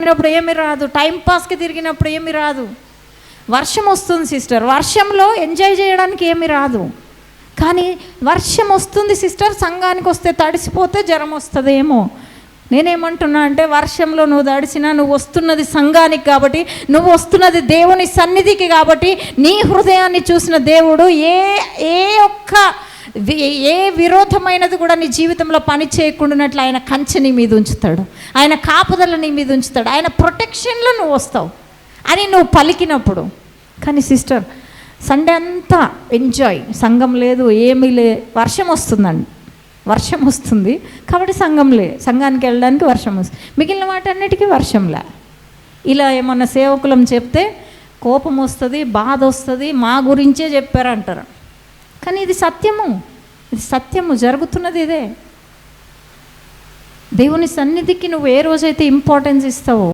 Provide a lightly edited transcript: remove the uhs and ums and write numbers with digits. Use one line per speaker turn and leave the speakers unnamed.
తిరిగినప్పుడు ఏమి రాదు, టైంపాస్కి తిరిగినప్పుడు ఏమి రాదు. వర్షం వస్తుంది సిస్టర్, వర్షంలో ఎంజాయ్ చేయడానికి ఏమి రాదు. కానీ వర్షం వస్తుంది సిస్టర్, సంఘానికి వస్తే తడిసిపోతే జ్వరం వస్తుందేమో. నేనేమంటున్నా అంటే, వర్షంలో నువ్వు తడిసినా నువ్వు వస్తున్నది సంఘానికి కాబట్టి, నువ్వు వస్తున్నది దేవుని సన్నిధికి కాబట్టి, నీ హృదయాన్ని చూసిన దేవుడు ఏ విరోధమైనది కూడా నీ జీవితంలో పని చేయకుండానట్లు ఆయన కంచె నీ మీద ఉంచుతాడు, ఆయన కాపుదల నీ మీద ఉంచుతాడు, ఆయన ప్రొటెక్షన్లో నువ్వు వస్తావు అని నువ్వు పలికినప్పుడు. కానీ సిస్టర్, సండే అంతా ఎంజాయ్, సంఘం లేదు, ఏమీ వర్షం వస్తుందండి, వర్షం వస్తుంది కాబట్టి సంఘానికి వెళ్ళడానికి వర్షం వస్తుంది, మిగిలిన వాటన్నిటికీ వర్షంలే. ఇలా ఏమన్నా సేవకులం చెప్తే కోపం వస్తుంది, బాధ వస్తుంది, మా గురించే చెప్పారంటారు. కానీ ఇది సత్యము జరుగుతున్నది ఇదే. దేవుని సన్నిధికి నువ్వు ఏ రోజైతే ఇంపార్టెన్స్ ఇస్తావో